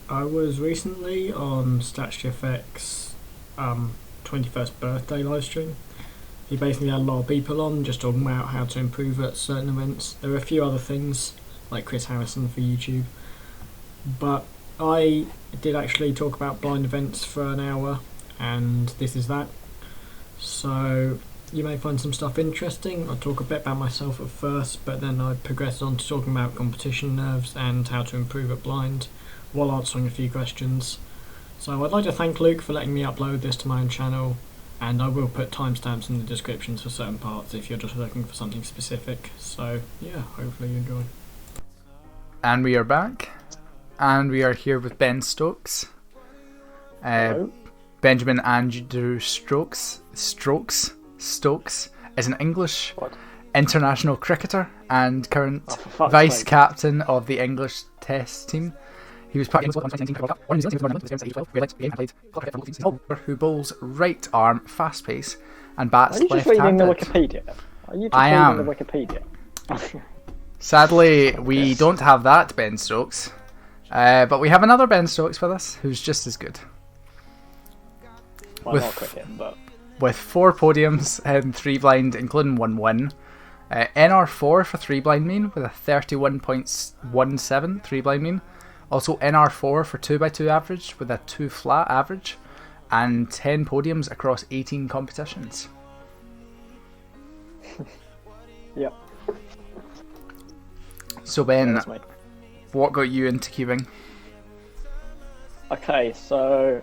I was recently on StatzGFX's 21st birthday livestream. He basically had a lot of people on just talking about how to improve at certain events. There were a few other things, like Chris Harrison for YouTube. But I did actually talk about blind events for an hour, and this is that. So you may find some stuff interesting. I'll talk a bit about myself at first, but then I progressed on to talking about competition nerves and how to improve at blind, while answering a few questions. So I'd like to thank Luke for letting me upload this to my own channel, and I will put timestamps in the descriptions for certain parts if you're just looking for something specific. So yeah, hopefully you enjoy. And we are back, and we are here with Ben Stokes. Benjamin Andrew Stokes is an English international cricketer and current vice captain of the English Test team. He was part of the 2019 World Cup, won New Zealand team tournament, who bowls right arm fast pace and bats left-handed. Are you just reading the Wikipedia? I am. The Wikipedia? Sadly, we don't have that Ben Stokes, but we have another Ben Stokes with us who's just as good. Well, not cricket, but with 4 podiums and 3 blind, including 1 win. NR4 for 3 blind mean with a 31.17 3 blind mean. Also NR4 for 2x2 average with a 2 flat average, and 10 podiums across 18 competitions. Yep. So Ben, what got you into cubing? Okay, so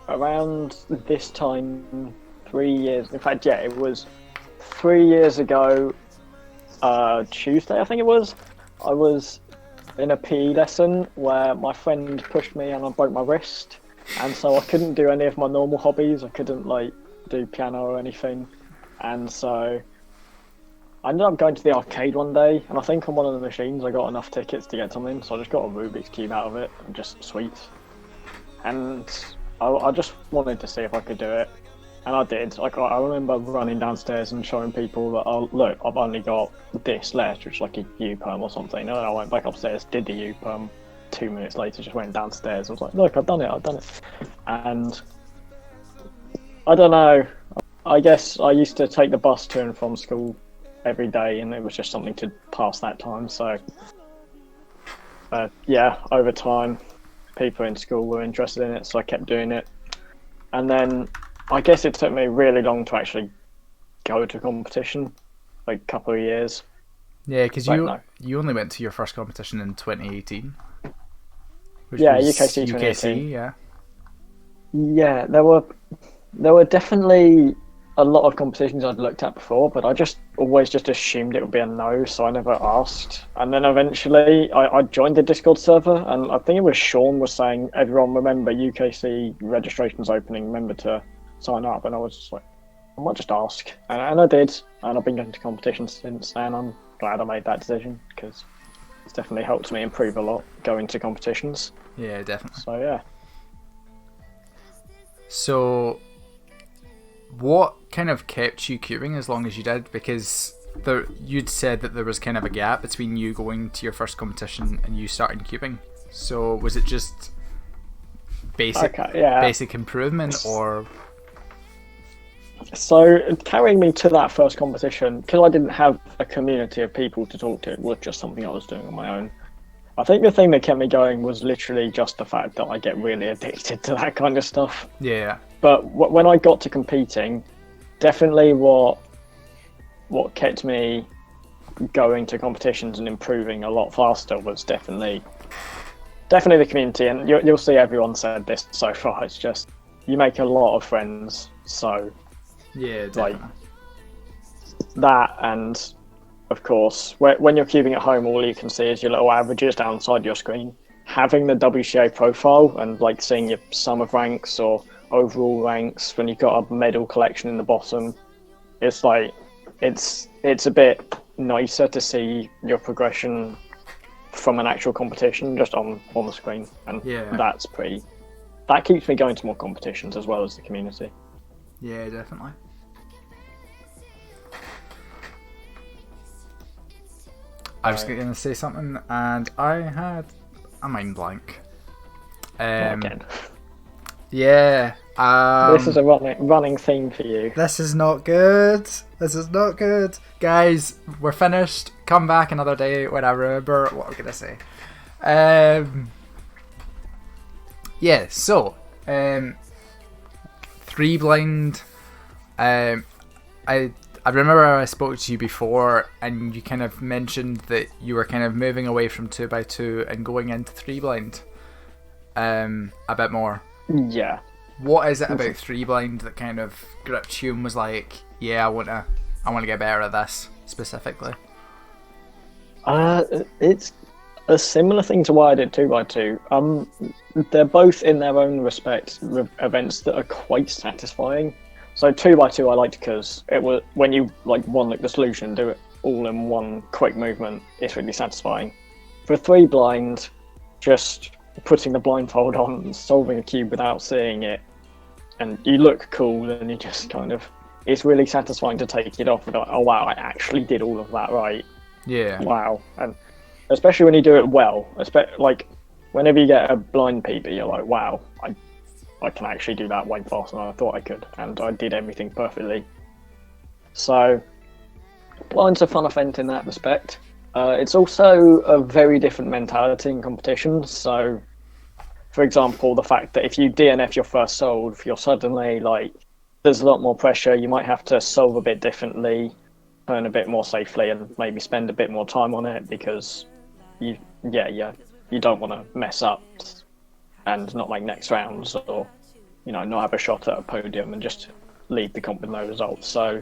around this time, 3 years, in fact, yeah, it was 3 years ago, Tuesday I think it was, I was in a PE lesson where my friend pushed me and I broke my wrist, and so I couldn't do any of my normal hobbies. I couldn't like do piano or anything, and so I ended up going to the arcade one day, and I think on one of the machines I got enough tickets to get something, so I just got a Rubik's Cube out of it and just sweets, and I just wanted to see if I could do it, and I did. Like, I remember running downstairs and showing people that, oh look, I've only got this left, which is like a U-perm or something. And then I went back upstairs, did the U-perm. 2 minutes later, just went downstairs. I was like, look, I've done it. And I don't know. I guess I used to take the bus to and from school every day, and it was just something to pass that time. So yeah, over time, people in school were interested in it, so I kept doing it. And then I guess it took me really long to actually go to competition, like a couple of years. Yeah, because you only went to your first competition in 2018. Yeah, UKC 2018. Yeah. Yeah, there were definitely a lot of competitions I'd looked at before, but I just always just assumed it would be a no, so I never asked. And then eventually I joined the Discord server, and I think it was Sean was saying, everyone remember UKC registration's opening, remember to sign up. And I was just like, I might just ask. And I did, and I've been going to competitions since, and I'm glad I made that decision, because it's definitely helped me improve a lot going to competitions. Yeah, definitely. So yeah. So what kind of kept you cubing as long as you did? Because you'd said that there was kind of a gap between you going to your first competition and you starting cubing. So was it just basic improvement, or? So carrying me to that first competition, because I didn't have a community of people to talk to, it was just something I was doing on my own. I think the thing that kept me going was literally just the fact that I get really addicted to that kind of stuff. Yeah. But when I got to competing, definitely what kept me going to competitions and improving a lot faster was definitely the community. And you'll see everyone said this so far. It's just you make a lot of friends. So yeah, definitely. Like that, and of course, when you're cubing at home, all you can see is your little averages downside your screen. Having the WCA profile and like seeing your sum of ranks or overall ranks when you've got a medal collection in the bottom, it's like it's a bit nicer to see your progression from an actual competition just on the screen, and yeah, that keeps me going to more competitions as well as the community. Yeah, definitely. I was going to say something and I had a mind blank. Again. Yeah. This is a running theme for you. This is not good. This is not good. Guys, we're finished. Come back another day when I remember what I'm going to say. Yeah, so, 3 blind. I remember I spoke to you before and you kind of mentioned that you were kind of moving away from 2x2 and going into 3 blind a bit more. Yeah. What is it about 3 blind that kind of gripped you and was like, yeah, I want to get better at this specifically? It's a similar thing to why I did 2x2. They're both in their own respect events that are quite satisfying. So 2x2 I liked because it was when you like one look the solution, do it all in one quick movement. It's really satisfying. For 3 blind, just putting the blindfold on, solving a cube without seeing it, and you look cool, and you just kind of, it's really satisfying to take it off and go, oh wow, I actually did all of that right. Yeah. Wow. And especially when you do it well, like whenever you get a blind PB, you're like, wow, I can actually do that way faster than I thought I could, and I did everything perfectly. So blind's a fun event in that respect. It's also a very different mentality in competitions. So, for example, the fact that if you DNF your first solve, you're suddenly like, there's a lot more pressure. You might have to solve a bit differently, turn a bit more safely, and maybe spend a bit more time on it because you don't want to mess up and not make next rounds, or not have a shot at a podium and just leave the comp with no results. So,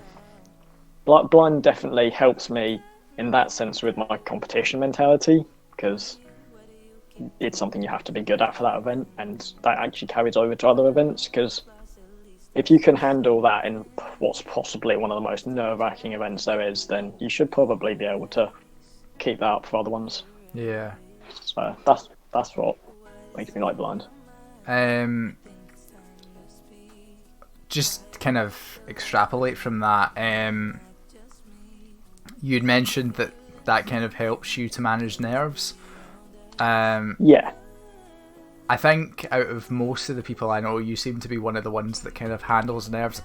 blind definitely helps me in that sense with my competition mentality, because it's something you have to be good at for that event, and that actually carries over to other events, because if you can handle that in what's possibly one of the most nerve-wracking events there is, then you should probably be able to keep that up for other ones. Yeah. So that's what makes me like blind. Just kind of extrapolate from that. You'd mentioned that kind of helps you to manage nerves. Yeah. I think out of most of the people I know, you seem to be one of the ones that kind of handles nerves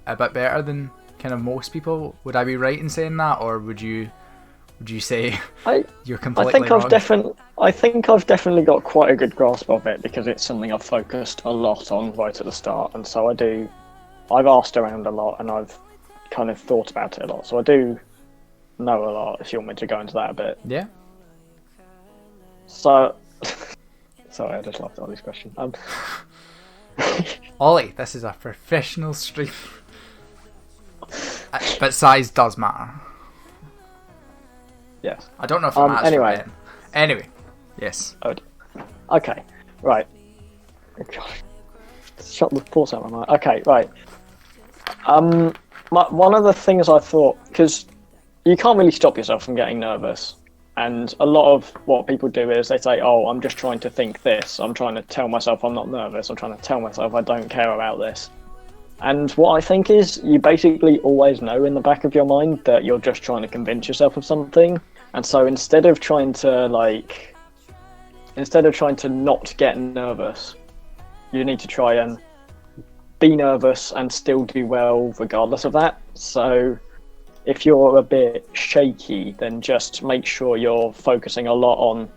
a bit better than kind of most people. Would I be right in saying that, or would you say you're completely wrong? I think I've definitely got quite a good grasp of it, because it's something I've focused a lot on right at the start, and so I've asked around a lot and I've kind of thought about it a lot, so I do know a lot, if you want me to go into that a bit. Yeah. So, sorry, I just laughed at Ollie's question. Ollie, this is a professional stream. But size does matter. Yes. I don't know if I'm actually right. Anyway, yes. Okay, right. God. Shut the force out of my mind. Okay, right. One of the things I thought, because you can't really stop yourself from getting nervous, and a lot of what people do is they say, oh, I'm just trying to think this, I'm trying to tell myself I'm not nervous, I'm trying to tell myself I don't care about this. And what I think is, you basically always know in the back of your mind that you're just trying to convince yourself of something, and so instead of trying to not get nervous, you need to try and be nervous and still do well regardless of that. So if you're a bit shaky, then just make sure you're focusing a lot on,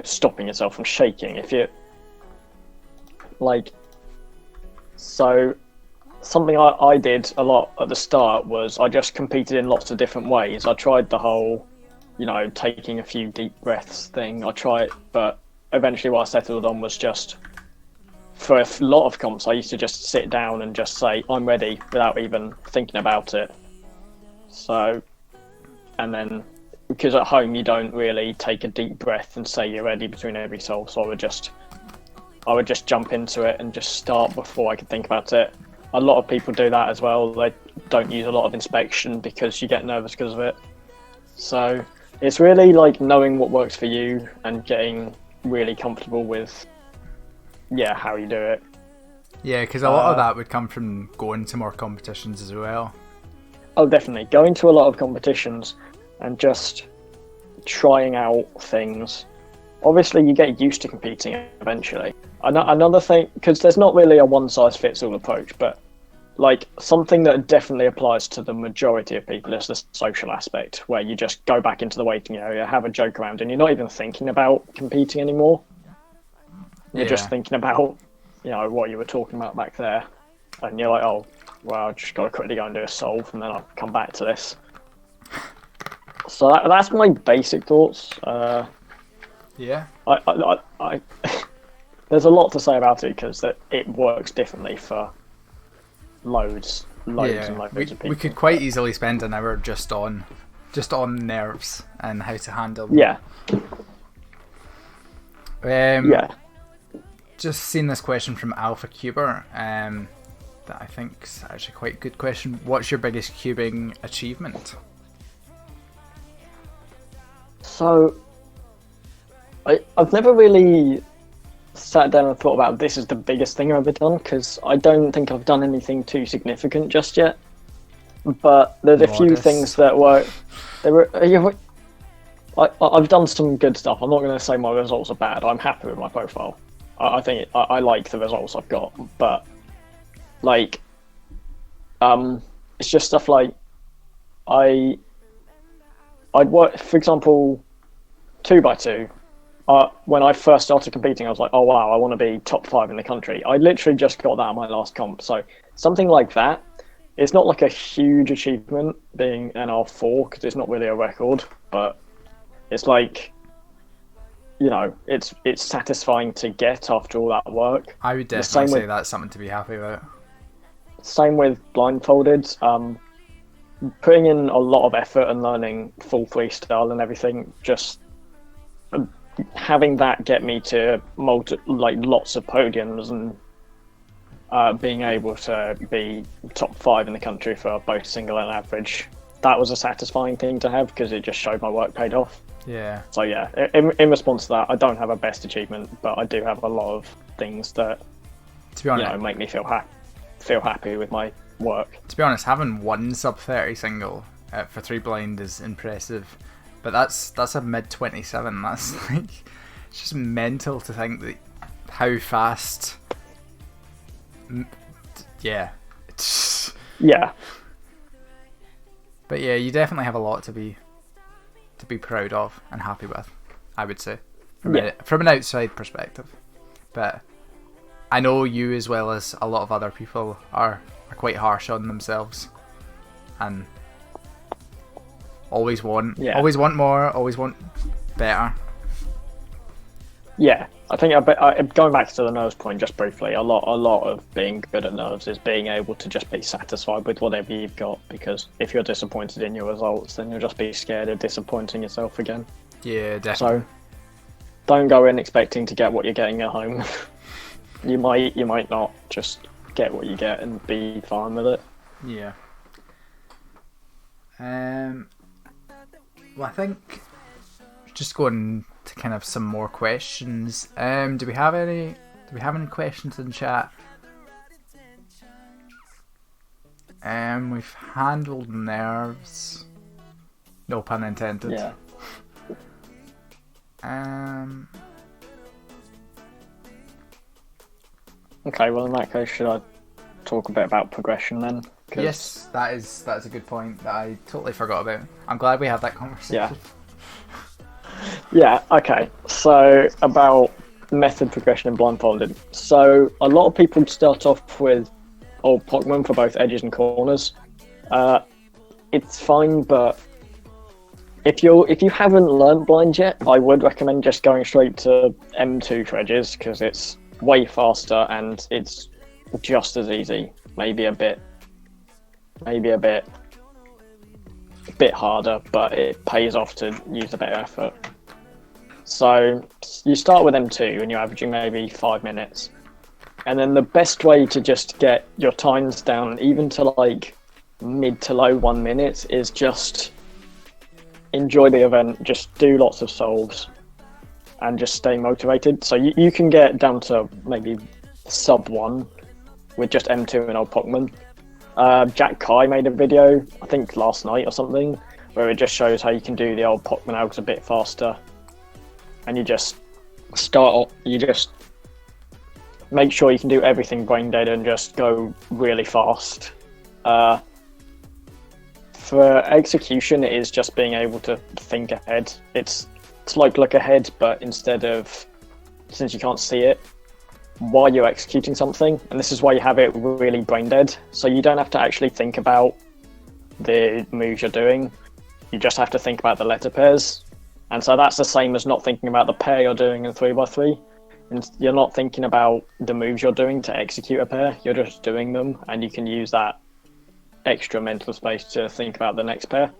stopping yourself from shaking. If you so something I did a lot at the start was I just competed in lots of different ways. I tried the whole, taking a few deep breaths thing. I tried, but eventually what I settled on was just, for a lot of comps, I used to just sit down and just say, I'm ready, without even thinking about it. So, and then, because at home you don't really take a deep breath and say you're ready between every solve, so I would just jump into it and just start before I could think about it. A lot of people do that as well. They don't use a lot of inspection because you get nervous because of it. So it's really like knowing what works for you and getting really comfortable with how you do it. Yeah, because a lot of that would come from going to more competitions as well. Oh, definitely. Going to a lot of competitions and just trying out things obviously you get used to competing eventually. Another thing, because there's not really a one-size-fits-all approach, but like something that definitely applies to the majority of people is the social aspect, where you just go back into the waiting area, have a joke around, and you're not even thinking about competing anymore. You're just thinking about, what you were talking about back there, and you're like, oh, well, I've just got to quickly go and do a solve, and then I'll come back to this. So that's my basic thoughts. Yeah. I there's a lot to say about it because it works differently for loads and loads of people. We could quite easily spend an hour just on nerves and how to handle them. Yeah. Just seen this question from Alpha Cuber, that I think is actually quite a good question. What's your biggest cubing achievement? So, I've never really sat down and thought about this is the biggest thing I've ever done, because I don't think I've done anything too significant just yet. But there's a few things that were... I've done some good stuff. I'm not going to say my results are bad. I'm happy with my profile. I think I like the results I've got. But, like, it's just stuff like... I'd work, for example, 2x2. When I first started competing, I was like, oh wow, I want to be top 5 in the country. I literally just got that at my last comp. So something like that, it's not like a huge achievement being an R4 because it's not really a record, but it's like, it's satisfying to get after all that work. I would definitely say that's something to be happy about. Same with Blindfolded. Putting in a lot of effort and learning full freestyle and everything, just having that get me to lots of podiums and being able to be top 5 in the country for both single and average, that was a satisfying thing to have because it just showed my work paid off. Yeah. So yeah, in response to that, I don't have a best achievement, but I do have a lot of things that, to be honest, make me feel happy with my work. To be honest, having one sub 30 single for 3 blind is impressive. But that's a mid 27. That's like, it's just mental to think that how fast. Yeah. Yeah. But yeah, you definitely have a lot to be proud of and happy with, I would say, from an outside perspective. But I know you, as well as a lot of other people, are quite harsh on themselves and always want more, always want better. Yeah, I think going back to the nerves point just briefly, a lot of being good at nerves is being able to just be satisfied with whatever you've got, because if you're disappointed in your results, then you'll just be scared of disappointing yourself again. Yeah, definitely. So don't go in expecting to get what you're getting at home. you might not. Just get what you get and be fine with it. Yeah. Well, I think just going to kind of some more questions. Do we have any questions in chat? We've handled nerves. No pun intended. Yeah. Okay, well in that case, should I talk a bit about progression then? Yes, that's a good point that I totally forgot about. I'm glad we had that conversation. Yeah, okay. So about method progression in Blindfolded. So a lot of people start off with old Pokemon for both edges and corners. It's fine, but if you haven't learnt Blind yet, I would recommend just going straight to M2 for edges because it's way faster and it's just as easy. Maybe a bit harder, but it pays off to use a bit of effort. So you start with M2 and you're averaging maybe 5 minutes. And then the best way to just get your times down, even to like mid to low 1 minute, is just enjoy the event, just do lots of solves and just stay motivated. So you can get down to maybe sub 1 with just M2 and old Pokemon. Jack Kai made a video, I think last night or something, where it just shows how you can do the old Pokemon Algs a bit faster. And you just you just make sure you can do everything brain dead and just go really fast. For execution, it is just being able to think ahead. It's like look ahead, but since you can't see it while you're executing something, and this is why you have it really brain dead. So you don't have to actually think about the moves you're doing. You just have to think about the letter pairs. And so that's the same as not thinking about the pair you're doing in 3x3. And you're not thinking about the moves you're doing to execute a pair. You're just doing them, and you can use that extra mental space to think about the next pair.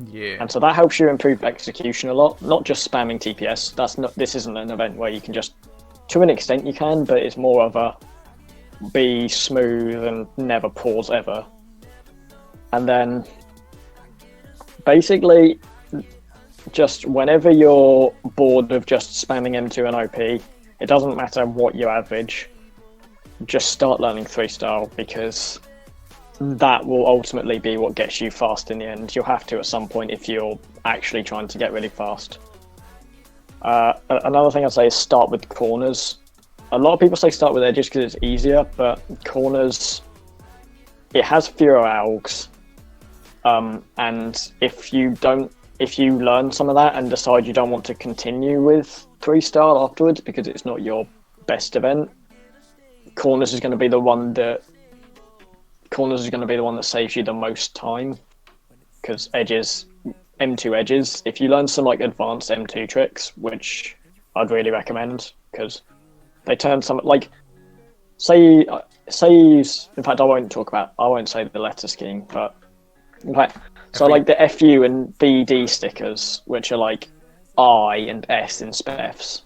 Yeah. And so that helps you improve execution a lot, not just spamming TPS. This isn't an event where you can just, to an extent you can, but it's more of a be smooth and never pause ever. And then basically just whenever you're bored of just spamming M2 and OP, it doesn't matter what you average, just start learning 3-star, because that will ultimately be what gets you fast in the end. You'll have to at some point if you're actually trying to get really fast. Another thing I'd say is start with corners. A lot of people say start with edges because it's easier, but corners, it has fewer algs. And if you learn some of that and decide you don't want to continue with 3-star afterwards because it's not your best event, corners is going to be the one that saves you the most time, because M2 edges, if you learn some like advanced M2 tricks, which I'd really recommend, because they turn some, like, say in fact I won't say the letter scheme, but in fact, so like the FU and BD stickers, which are like I and S in SPEFs,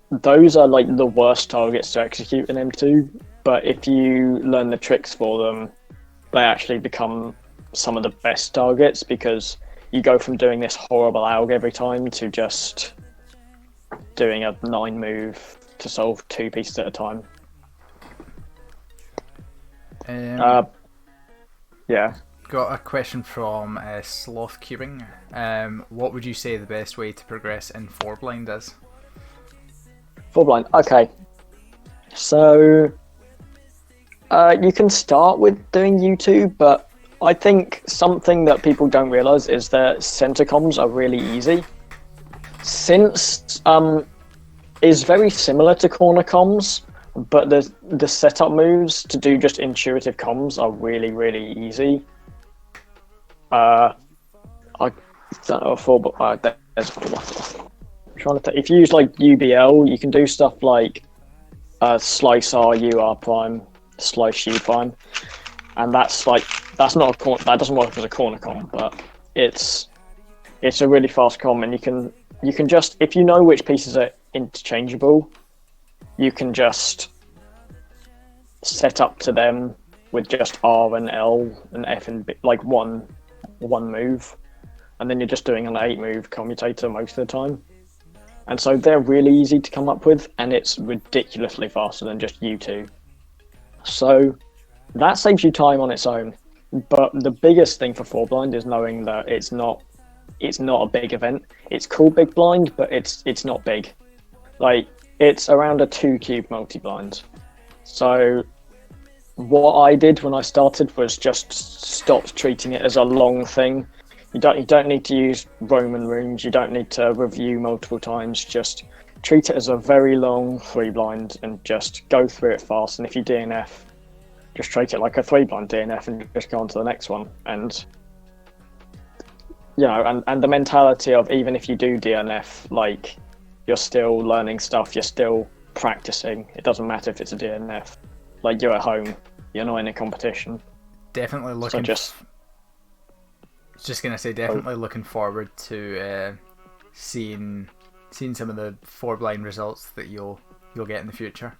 those are like the worst targets to execute in M2, but if you learn the tricks for them, they actually become some of the best targets, because you go from doing this horrible AUG every time to just doing a 9 move to solve 2 pieces at a time. Yeah. Got a question from Sloth Cubing. What would you say the best way to progress in 4-blind is? 4-blind, okay. So you can start with doing U2, but I think something that people don't realise is that center comms are really easy. Since is very similar to corner comms, but the setup moves to do just intuitive comms are really, really easy. I don't know if you use like UBL, you can do stuff like slice R U R prime, slice U prime, and that doesn't work as a corner comm, but it's a really fast comm, and you can just, if you know which pieces are interchangeable, you can just set up to them with just R and L and F and B, like one move, and then you're just doing an 8-move commutator most of the time. And so they're really easy to come up with, and it's ridiculously faster than just U2. So that saves you time on its own. But the biggest thing for 4-blind is knowing that it's not a big event. It's called Big Blind, but it's not big. Like, it's around a 2-cube multi-blind. So what I did when I started was just stopped treating it as a long thing. You don't need to use Roman runes. You don't need to review multiple times. Just treat it as a very long 3-blind and just go through it fast. And if you DNF, just treat it like a 3-blind DNF and just go on to the next one. And and the mentality of, even if you do DNF, like, you're still learning stuff. You're still practicing. It doesn't matter if it's a DNF. Like, you're at home. You're not in a competition. Definitely looking. Definitely looking forward to seeing some of the 4-blind results that you'll get in the future.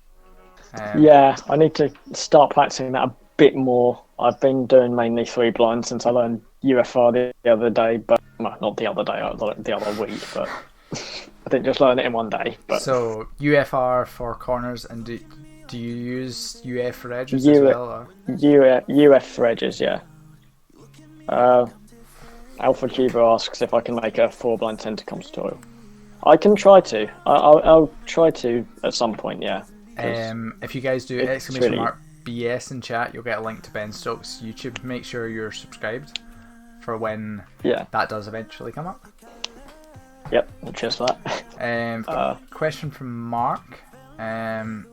Yeah, I need to start practicing that a bit more. I've been doing mainly 3-blind since I learned UFR the other day, but not the other day, the other week. But I didn't just learn it in one day. But so UFR for corners, and do you use UF for edges as well? Or? UF for edges, yeah. Alpha Cuba asks if I can make a 4-blind center comms tutorial. I can try to. I'll try to at some point. Yeah. If you guys do It's exclamation really- mark BS in chat, you'll get a link to Ben Stokes' YouTube. Make sure you're subscribed for when that does eventually come up. Yep. Cheers for that. Question from Mark. I'm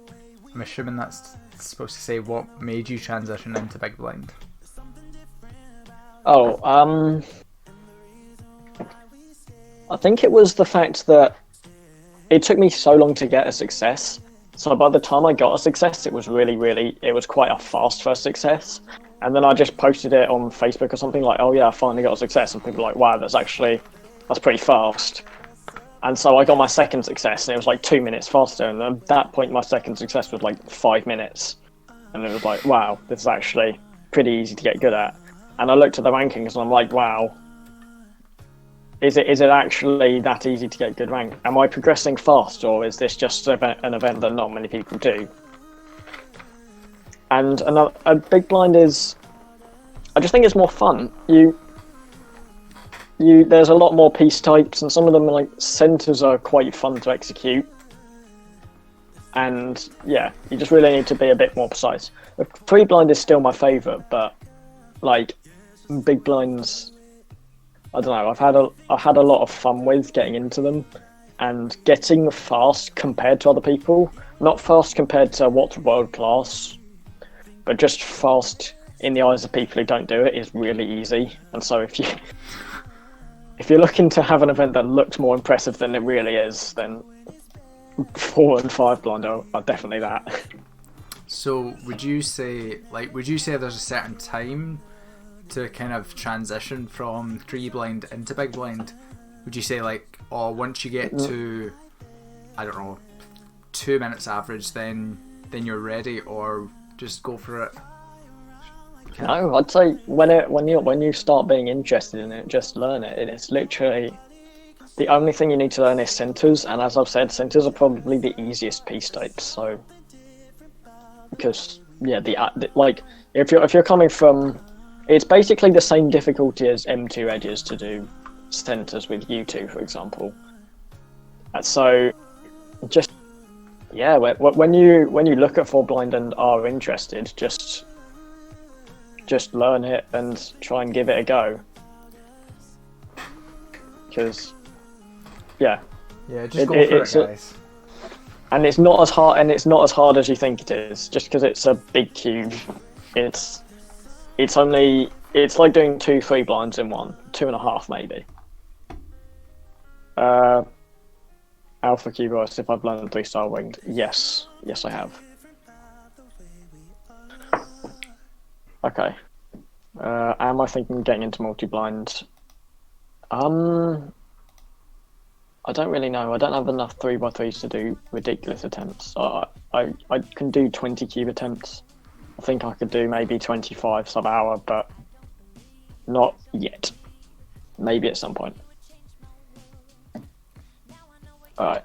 assuming that's supposed to say what made you transition into Big Blind. Oh, I think it was the fact that it took me so long to get a success. So by the time I got a success, it was it was quite a fast first success. And then I just posted it on Facebook or something like, oh yeah, I finally got a success. And people were like, wow, that's pretty fast. And so I got my second success and it was like 2 minutes faster. And at that point, my second success was like 5 minutes. And it was like, wow, this is actually pretty easy to get good at. And I looked at the rankings and I'm like, wow, is it actually that easy to get good rank? Am I progressing fast, or is this just an event that not many people do? And a Big Blind is, I just think it's more fun. There's a lot more piece types, and some of them like centers are quite fun to execute. And yeah, you just really need to be a bit more precise. 3 blind is still my favourite, but like Big Blinds, I don't know. I've had a lot of fun with getting into them and getting fast compared to other people. Not fast compared to what's world class, but just fast in the eyes of people who don't do it is really easy. And so if you're looking to have an event that looks more impressive than it really is, then 4 and 5 blind are definitely that. So would you say there's a certain time to kind of transition from 3 blind into Big Blind? Would you say like, once you get to, I don't know, 2 minutes average, then you're ready, or just go for it? No, I'd say when you start being interested in it, just learn it. It's literally the only thing you need to learn is centers, and as I've said, centers are probably the easiest piece types. So, because like if you're coming from, it's basically the same difficulty as M2 edges to do centers with U2, for example. And so, just when you look at 4 blind and are interested, just learn it and try and give it a go. Because just go for it, guys. And it's not as hard as you think it is. Just because it's a big cube, it's like doing 2 3 blinds in one, 2.5 maybe. Alpha cube Ice, if I've learned 3-star winged, yes I have. Okay. Am I thinking of getting into multi-blind? I don't really know. I don't have enough 3x3s to do ridiculous attempts. I can do 20 cube attempts. I think I could do maybe 25 sub-hour, but not yet. Maybe at some point. Alright.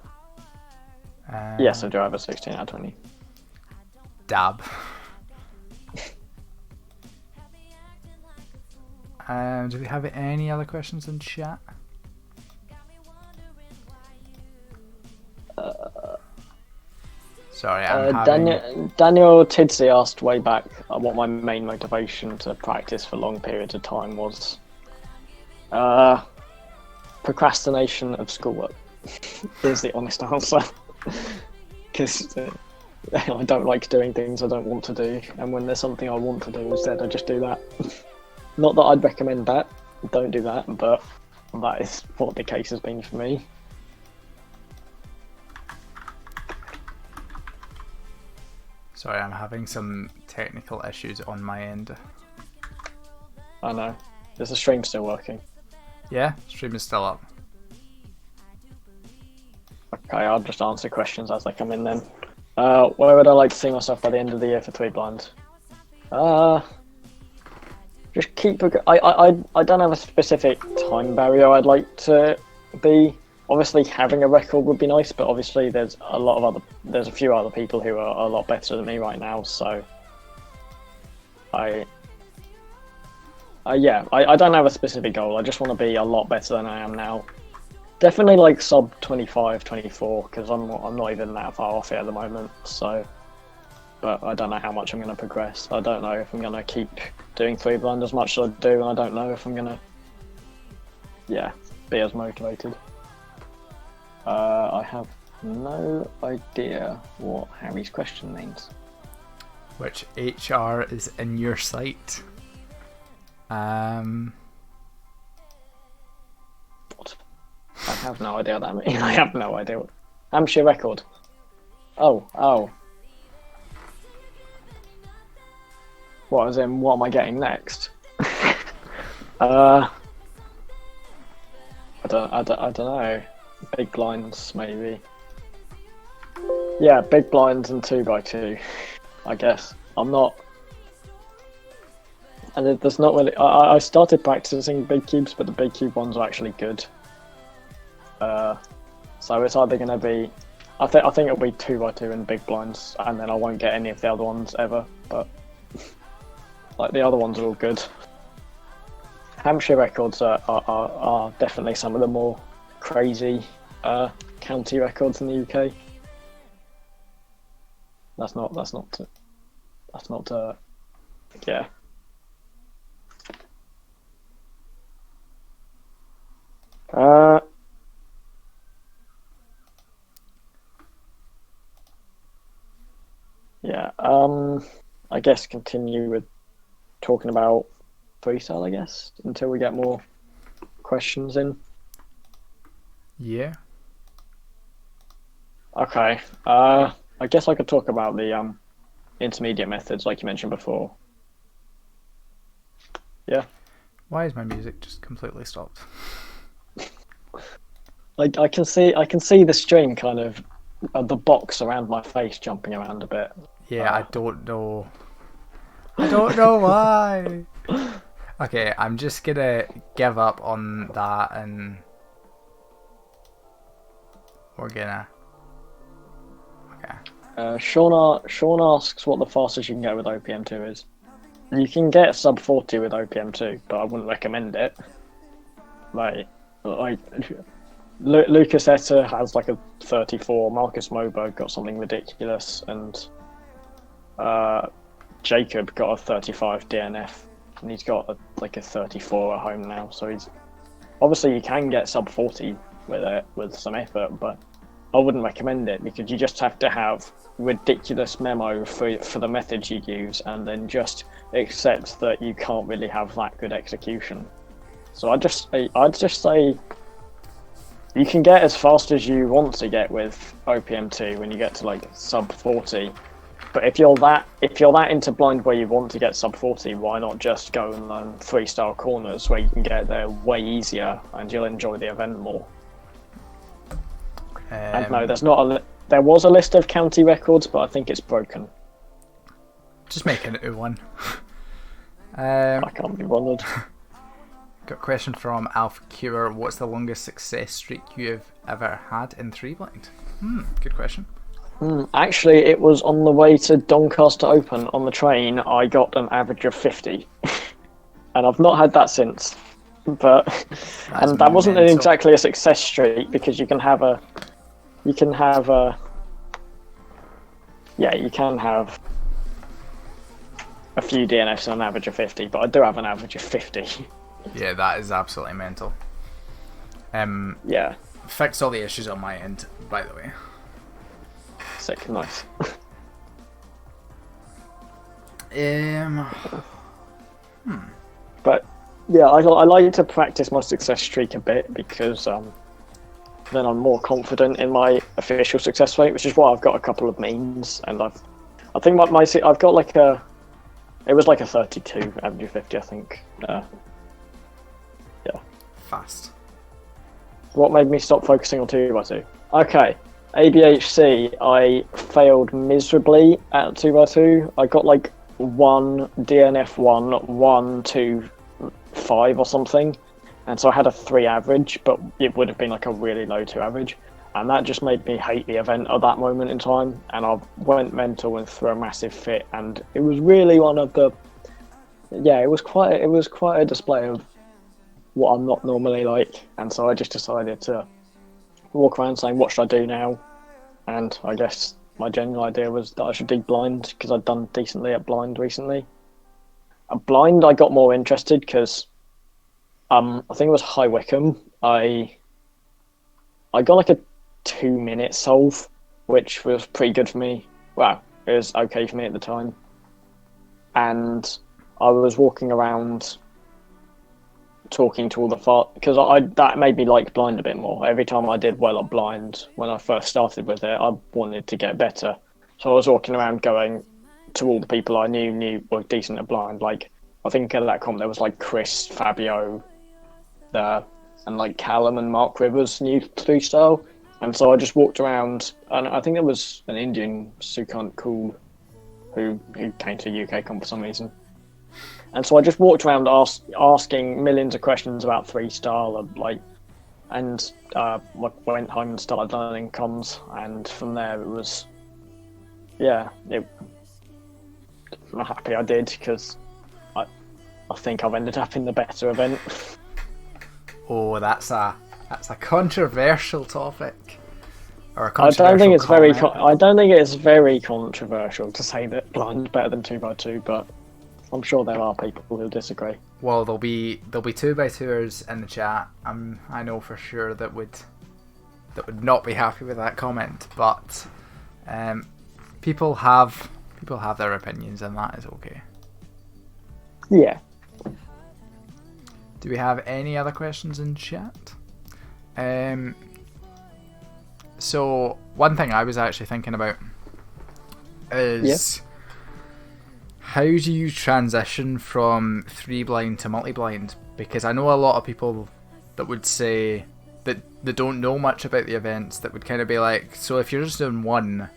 Yes, I do have a 16 out of 20. Dab. Do we have any other questions in chat? Sorry, Daniel Tidsey asked way back what my main motivation to practice for long periods of time was. Procrastination of schoolwork. Is the honest answer. Because I don't like doing things I don't want to do, and when there's something I want to do instead, I just do that. Not that I'd recommend that. Don't do that, but that is what the case has been for me. Sorry, I'm having some technical issues on my end. I know. Is the stream still working? Yeah, stream is still up. Okay, I'll just answer questions as they come in then. Where would I like to see myself by the end of the year for 3 blind? Just keep. I don't have a specific time barrier I'd like to be. Obviously, having a record would be nice, but obviously there's a few other people who are a lot better than me right now. So, I don't have a specific goal. I just want to be a lot better than I am now, Definitely like sub 25, 24, because I'm not even that far off it at the moment. So, but I don't know how much I'm going to progress. I don't know if I'm going to keep doing 3 blind as much as I do, and I don't know if I'm going to, be as motivated. I have no idea what Harry's question means. Which HR is in your sight? What? I have no idea what that means. I have no idea. Hampshire record. Oh. What, as in, what am I getting next? I don't know. Big blinds, maybe. Yeah, big blinds and 2x2, I guess. I'm not... And there's not really... I started practicing big cubes, but the big cube ones are actually good. So it's either going to be... I think it'll be 2x2 and big blinds, and then I won't get any of the other ones ever, but... like, the other ones are all good. Hampshire records are definitely some of the more crazy county records in the UK. That's not yeah. I guess continue with talking about freestyle, I guess, until we get more questions in. Yeah. Okay. I guess I could talk about the intermediate methods, like you mentioned before. Yeah. Why is my music just completely stopped? Like I can see the stream kind of the box around my face jumping around a bit. Yeah, I don't know. I don't know why. Okay, I'm just gonna give up on that, and we're gonna. Okay. Sean asks what the fastest you can get with OPM2 is. You can get sub 40 with OPM2, but I wouldn't recommend it. Like Lucas Etta has like a 34. Marcus Moberg got something ridiculous, and Jacob got a 35 DNF, and he's got like a 34 at home now. So he's obviously you can get sub 40 with it with some effort, but I wouldn't recommend it because you just have to have ridiculous memo for the methods you use, and then just accept that you can't really have that good execution. So I'd just say you can get as fast as you want to get with OPM2 when you get to like sub 40. But if you're that into blind where you want to get sub 40, why not just go and learn freestyle corners where you can get there way easier and you'll enjoy the event more. And no, there was a list of county records, but I think it's broken. Just make a new one. I can't be bothered. Got a question from Alpha Cure. What's the longest success streak you have ever had in 3 blind? Good question. Actually, it was on the way to Doncaster Open on the train. I got an average of 50, and I've not had that since. But that wasn't exactly a success streak because you can have a few DNFs and an average of 50. But I do have an average of 50. Yeah, that is absolutely mental. Yeah. Fixed all the issues on my end, by the way. Sick, nice. But yeah, I like to practice my success streak a bit because then I'm more confident in my official success rate, which is why I've got a couple of memes, and I think I've got like it was like a 32 average of 50, I think. Yeah. Fast. What made me stop focusing on 2x2? Okay. ABHC, I failed miserably at 2x2. I got like 1 DNF 1, 2, 5 or something, and so I had a 3 average, but it would have been like a really low 2 average, and that just made me hate the event at that moment in time, and I went mental and threw a massive fit, and it was really one of the it was quite a display of what I'm not normally like, and so I just decided to walk around saying, what should I do now? And I guess my general idea was that I should do blind because I'd done decently at blind recently. At blind, I got more interested because I think it was High Wycombe. I got like a 2-minute solve, which was pretty good for me. Well, it was okay for me at the time. And I was walking around talking to all the because that made me like blind a bit more. Every time I did well at blind when I first started with it, I wanted to get better. So I was walking around going to all the people I knew were decent at blind. Like, I think at that comp there was like Chris, Fabio, and like Callum and Mark Rivers knew freestyle. And so I just walked around, and I think there was an Indian Sukhant Kool who came to UK comp for some reason. And so I just walked around asking millions of questions about freestyle, and went home and started learning comms. And from there, it was, I'm happy I did because I think I've ended up in the better event. Oh, that's a controversial topic. Or a I don't think it's comment. very controversial to say that blind's better than 2x2, but I'm sure there are people who disagree. Well, there'll be 2x2ers in the chat. I know for sure that would not be happy with that comment, but people have their opinions, and that is okay. Yeah. Do we have any other questions in chat? So one thing I was actually thinking about is how do you transition from 3-blind to multi-blind? Because I know a lot of people that would say that they don't know much about the events, that would kind of be like, so if you're just doing one,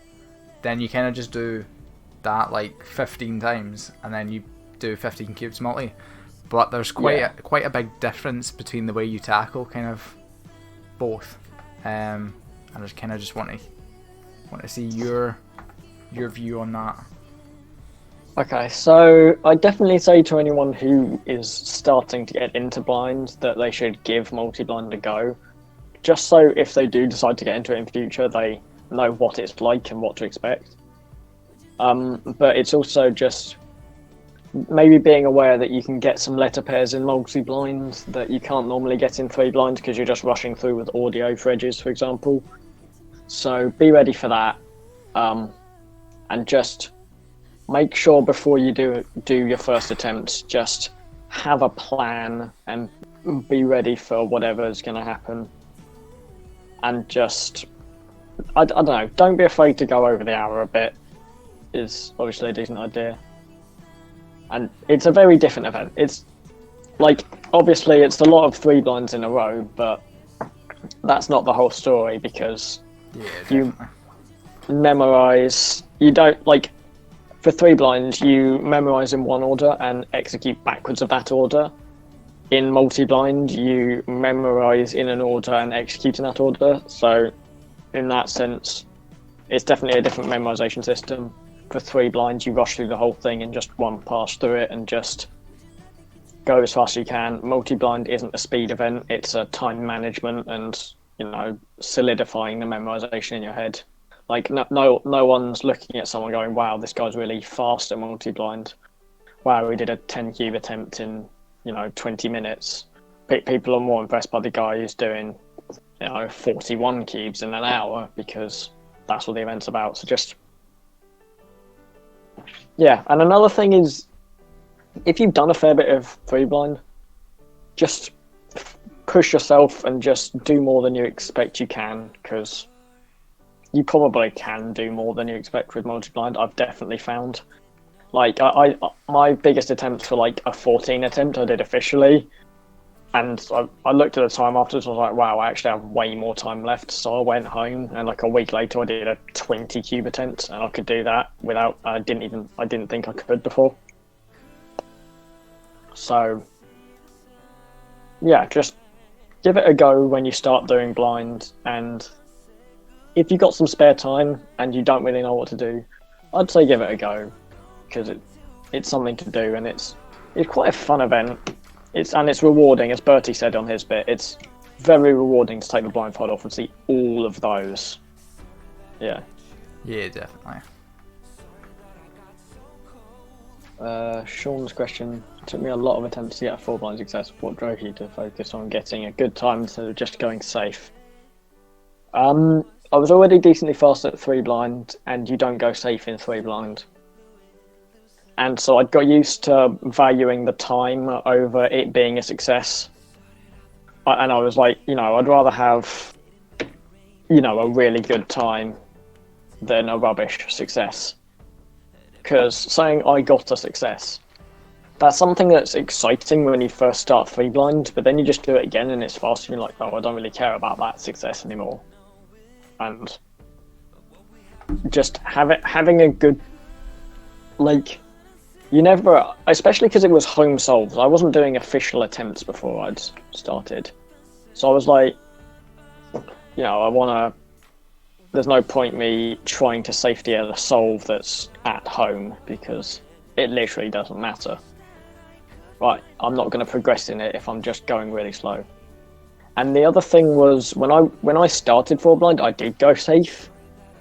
then you kind of just do that like 15 times and then you do 15 cubes multi. But there's quite a big difference between the way you tackle kind of both. I just want to see your view on that. Okay, so I definitely say to anyone who is starting to get into blind that they should give multi-blind a go, just so if they do decide to get into it in future, they know what it's like and what to expect. But it's also just maybe being aware that you can get some letter pairs in multi-blind that you can't normally get in 3-blind because you're just rushing through with audio for edges, for example. So be ready for that, and just make sure before you do your first attempt, just have a plan and be ready for whatever's going to happen. And just, I don't know, don't be afraid to go over the hour a bit, is obviously a decent idea. And it's a very different event. It's like, obviously it's a lot of 3-blinds in a row, but that's not the whole story because you memorize, you don't, like, for 3-blinds, you memorize in one order and execute backwards of that order. In multi-blind, you memorize in an order and execute in that order. So, in that sense, it's definitely a different memorization system. For 3-blinds, you rush through the whole thing in just one pass through it and just go as fast as you can. Multi-blind isn't a speed event; it's a time management and, you know, solidifying the memorization in your head. Like no one's looking at someone going, "Wow, this guy's really fast at multi-blind. Wow, he did a 10 cube attempt in 20 minutes." People are more impressed by the guy who's doing 41 cubes in an hour because that's what the event's about. So just and another thing is, if you've done a fair bit of 3-blind, just push yourself and just do more than you expect you can, because you probably can do more than you expect with multi-blind. I've definitely found. Like, my biggest attempt for like a 14 attempt I did officially, and I looked at the time afterwards, I was like, wow, I actually have way more time left. So I went home, and like a week later I did a 20 cube attempt, and I could do that without, I didn't think I could before. So yeah, just give it a go when you start doing blind, and if you've got some spare time and you don't really know what to do, I'd say give it a go, because it's something to do, and it's quite a fun event. It's rewarding, as Bertie said on his bit. It's very rewarding to take the blindfold off and see all of those. Yeah. Yeah, definitely. Sean's question: it took me a lot of attempts to get a 4-blind success. What drove you to focus on getting a good time instead of just going safe? I was already decently fast at 3-blind, and you don't go safe in 3-blind. And so I got used to valuing the time over it being a success. And I was like, I'd rather have, a really good time than a rubbish success. Because saying I got a success, that's something that's exciting when you first start 3-blind, but then you just do it again and it's fast, and you're like, oh, I don't really care about that success anymore. And just having a good, you never, especially because it was home solves, I wasn't doing official attempts before I'd started. So I was like, there's no point me trying to safety a solve that's at home because it literally doesn't matter. Right, I'm not going to progress in it if I'm just going really slow. And the other thing was when I started 4-blind, I did go safe,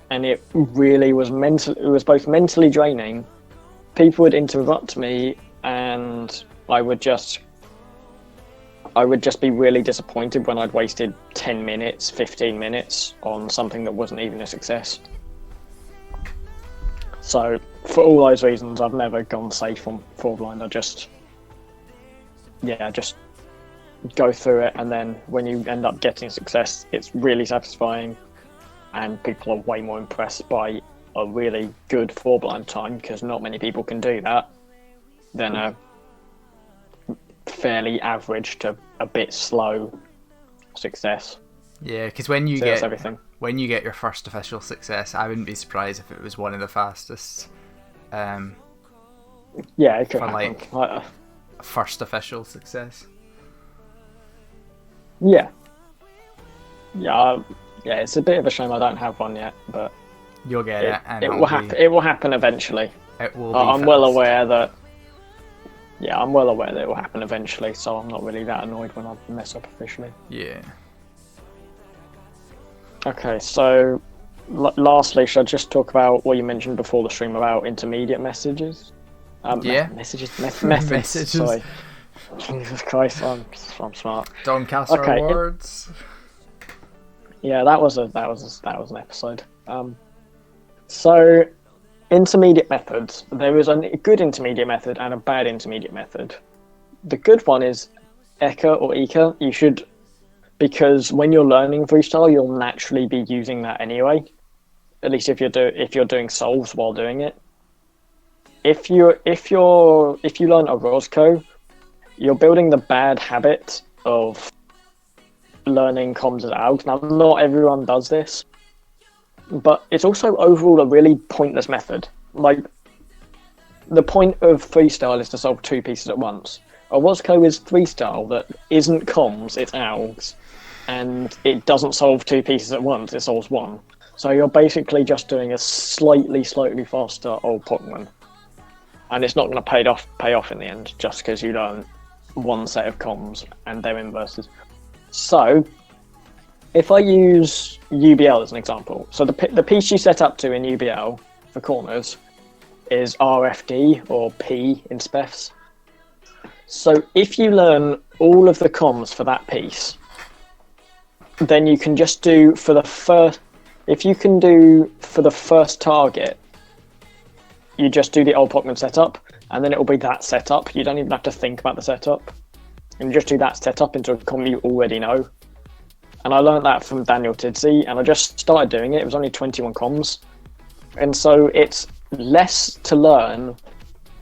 and it really was it was both mentally draining. People would interrupt me, and I would just be really disappointed when I'd wasted 10 minutes, 15 minutes on something that wasn't even a success. So, for all those reasons, I've never gone safe on 4-blind. I just go through it, and then when you end up getting success, it's really satisfying, and people are way more impressed by a really good 4-blind time, because not many people can do that, than a fairly average to a bit slow success. Yeah, because when you everything. When you get your first official success, I wouldn't be surprised if it was one of the fastest. Yeah, it could happen. Like first official success. Yeah. It's a bit of a shame I don't have one yet, but you'll get it, and it will happen. It will happen eventually. It will. Be I'm well aware that. Yeah, I'm well aware that it will happen eventually, so I'm not really that annoyed when I mess up officially. Yeah. Okay, so lastly, should I just talk about what you mentioned before the stream about intermediate messages? Methods. Messages. Sorry. Jesus Christ, I'm smart. Doncaster Awards. Yeah, that was an episode. So, intermediate methods. There is a good intermediate method and a bad intermediate method. The good one is Eka or Eka. You should, because when you're learning freestyle, you'll naturally be using that anyway. At least if you're doing solves while doing it. If you learn Orozco, you're building the bad habit of learning comms as algs. Now, not everyone does this, but it's also overall a really pointless method. Like, the point of freestyle is to solve 2 pieces at once. Orozco is freestyle that isn't comms, it's algs, and it doesn't solve 2 pieces at once, it solves 1. So you're basically just doing a slightly faster old Pokemon. And it's not going to pay off in the end, just because you learn 1 set of comms and their inverses. So, if I use UBL as an example, so the piece you set up to in UBL for corners is RFD, or P in Specs. So if you learn all of the comms for that piece, then you can just do for the first target, you just do the old Pokemon setup, and then it will be that setup. You don't even have to think about the setup. And you just do that setup into a comm you already know. And I learned that from Daniel Tidzi, and I just started doing it. It was only 21 comms. And so it's less to learn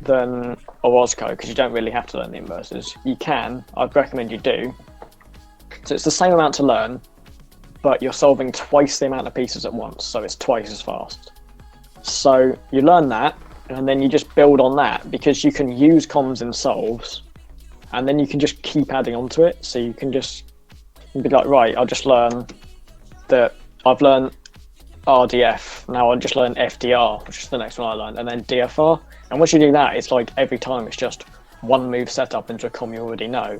than Orozco, because you don't really have to learn the inverses. You can. I'd recommend you do. So it's the same amount to learn, but you're solving twice the amount of pieces at once, so it's twice as fast. So you learn that, and then you just build on that, because you can use comms in solves, and then you can just keep adding onto it. So you can just be like, right, I'll just learn that I've learned RDF, now I'll just learn FDR, which is the next one I learned, and then DFR. And once you do that, it's like every time it's just 1 move setup into a comm you already know.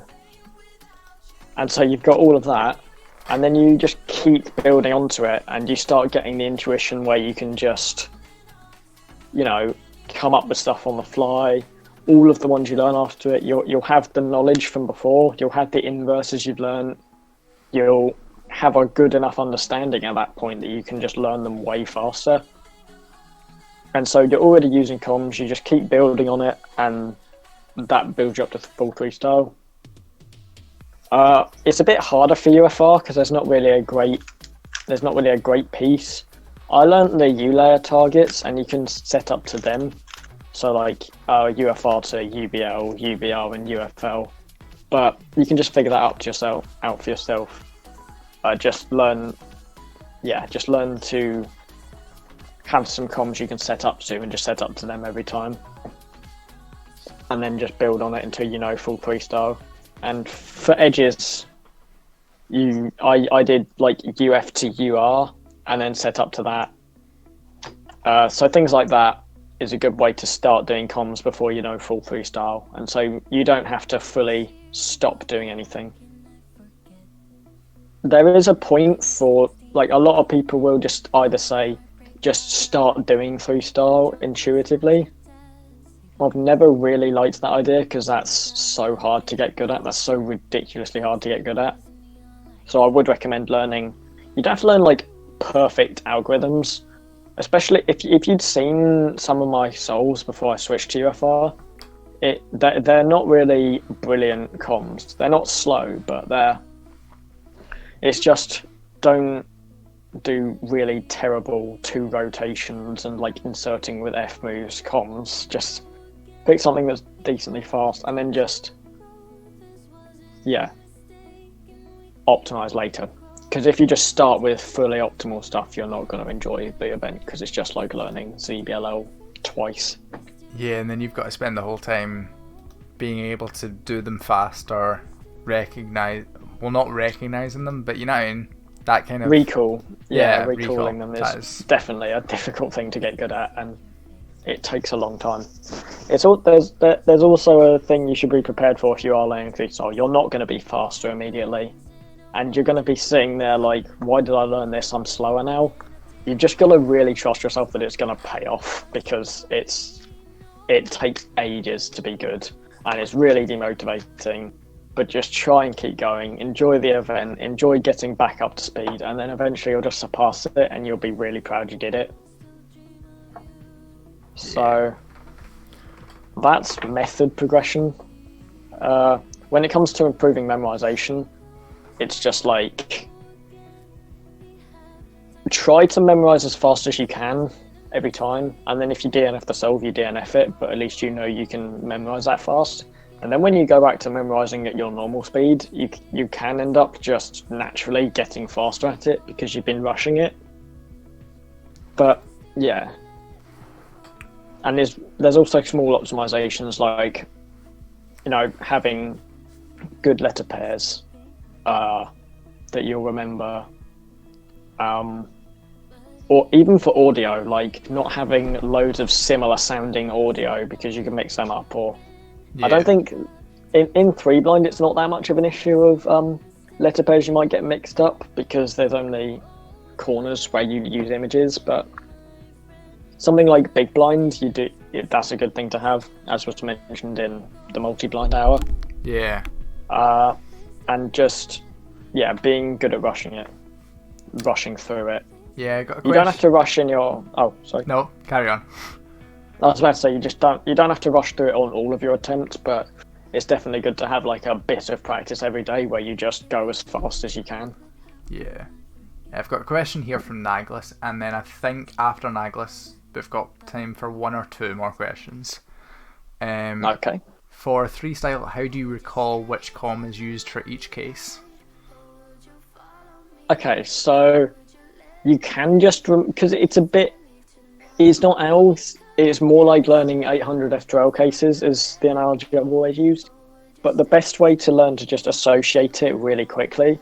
And so you've got all of that, And then you just keep building onto it, and you start getting the intuition where you can just, come up with stuff on the fly. All of the ones you learn after it, you'll have the knowledge from before. You'll have the inverses you've learned. You'll have a good enough understanding at that point that you can just learn them way faster. And so you're already using comms. You just keep building on it, and that builds you up to full freestyle. It's a bit harder for UFR because there's not really a great piece. I learned the U layer targets, and you can set up to them. So like UFR to UBL, UBR, and UFL. But you can just figure that out for yourself. Just learn to have some comms you can set up to, and just set up to them every time. And then just build on it until you know full freestyle. And for edges, I did like UF to UR, and then set up to that. So things like that is a good way to start doing comms before you know full freestyle, and so you don't have to fully stop doing anything. There is a point for, like, a lot of people will just either say, just start doing freestyle intuitively. I've never really liked that idea because that's so hard to get good at. That's so ridiculously hard to get good at. So I would recommend learning. You don't have to learn like perfect algorithms, especially if you'd seen some of my souls before I switched to UFR. They're not really brilliant comms. They're not slow, but it's just don't do really terrible 2 rotations and like inserting with F moves comms. Just pick something that's decently fast, and then just optimize later. Because if you just start with fully optimal stuff, you're not going to enjoy the event, because it's just like learning ZBLL twice. Yeah, and then you've got to spend the whole time being able to do them fast, or not recognizing them, but you know what I mean? That kind of recall. Yeah, recalling them is definitely a difficult thing to get good at, and it takes a long time. There's also a thing you should be prepared for if you are learning freestyle. You're not going to be faster immediately, and you're going to be sitting there like, why did I learn this? I'm slower now. You've just got to really trust yourself that it's going to pay off, because it takes ages to be good, and it's really demotivating. But just try and keep going, enjoy the event, enjoy getting back up to speed, and then eventually you'll just surpass it and you'll be really proud you did it. So that's method progression. When it comes to improving memorization, it's just like, try to memorize as fast as you can every time, and then if you DNF the solve, you DNF it, but at least you know you can memorize that fast. And then when you go back to memorizing at your normal speed, you can end up just naturally getting faster at it because you've been rushing it. But yeah. And there's also small optimizations, like, having good letter pairs that you'll remember. Or even for audio, like not having loads of similar sounding audio because you can mix them up. Or I don't think in 3 blind it's not that much of an issue of letter pairs you might get mixed up, because there's only corners where you use images. But something like big blind, that's a good thing to have, as was mentioned in the multi-blind hour. Yeah. And just being good at rushing through it. Yeah, I got a question. You don't have to rush in your. Oh, sorry. No, carry on. I was about to say, you don't have to rush through it on all of your attempts, but it's definitely good to have like a bit of practice every day where you just go as fast as you can. Yeah. I've got a question here from Naglis, and then I think after Naglis we've got time for 1 or 2 more questions. Okay. For freestyle, how do you recall which comm is used for each case? Okay, so you can just, because it's not else. It's more like learning 800 F12 cases is the analogy I've always used. But the best way to learn to just associate it really quickly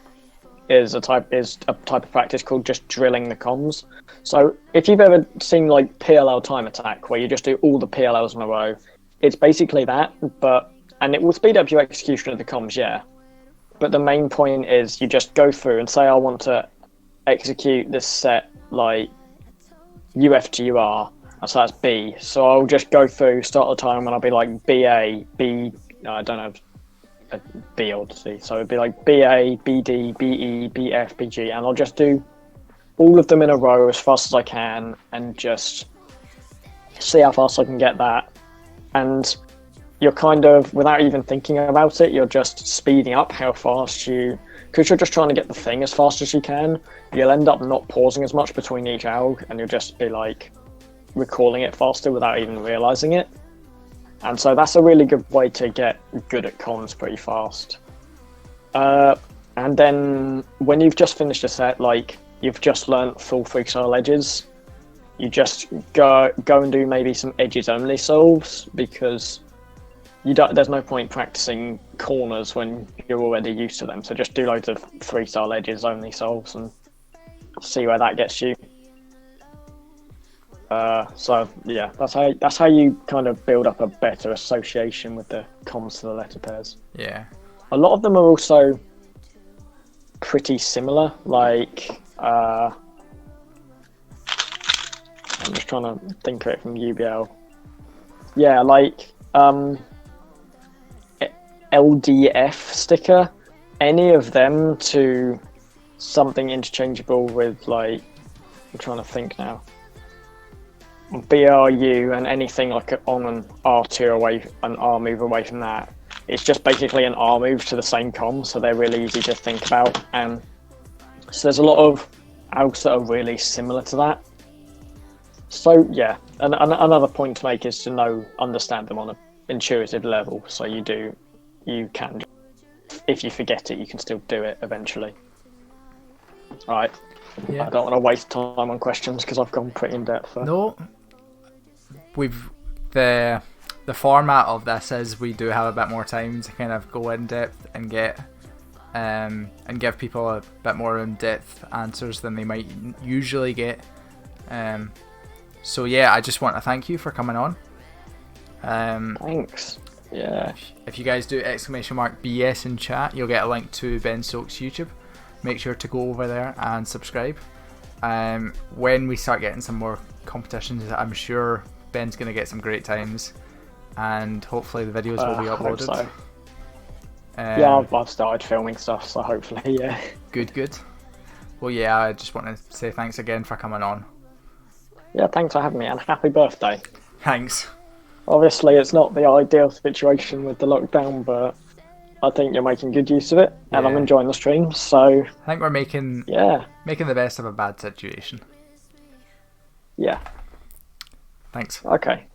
is a type of practice called just drilling the comms. So if you've ever seen like PLL time attack, where you just do all the PLLs in a row, it's basically that, and it will speed up your execution of the comms, But the main point is you just go through and say, I want to execute this set like UFGUR, so that's B. So I'll just go through, start the time, and I'll be like BA, B. No, I don't have a B or C, so it'd be like BA, BD, BE, BF, BG, and I'll just do all of them in a row as fast as I can, and just see how fast I can get that. And you're kind of, without even thinking about it, you're just speeding up how fast because you're just trying to get the thing as fast as you can. You'll end up not pausing as much between each alg, and you'll just be like recalling it faster without even realizing it. And so that's a really good way to get good at comms pretty fast. And then when you've just finished a set, like you've just learnt full freestyle edges, you just go and do maybe some edges only solves, because there's no point practicing corners when you're already used to them. So just do loads of freestyle edges only solves and see where that gets you. So yeah, that's how you kind of build up a better association with the comms to the letter pairs. Yeah. A lot of them are also pretty similar. Like I'm just trying to think of it from UBL. Yeah, like LDF sticker, any of them to something interchangeable with, like, I'm trying to think now, BRU, and anything like on an R2 away, an R move away from that. It's just basically an R move to the same com, so they're really easy to think about. And so there's a lot of algs that are really similar to that. So yeah, and another point to make is to understand them on an intuitive level. So you can, if you forget it, you can still do it eventually. All right. Yeah. I don't want to waste time on questions because I've gone pretty in depth. No, the format of this is we do have a bit more time to kind of go in depth and get and give people a bit more in depth answers than they might usually get. So yeah, I just want to thank you for coming on. Thanks. Yeah. If you guys do !BS in chat, you'll get a link to Ben Soak's YouTube. Make sure to go over there and subscribe. When we start getting some more competitions, I'm sure Ben's going to get some great times, and hopefully the videos will be uploaded. I hope so. Yeah, I've started filming stuff, so hopefully, yeah. Good. Well, yeah, I just want to say thanks again for coming on. Yeah, thanks for having me, and happy birthday. Thanks. Obviously, it's not the ideal situation with the lockdown, but I think you're making good use of it, and I'm enjoying the stream, so... I think we're making the best of a bad situation. Yeah. Thanks. Okay.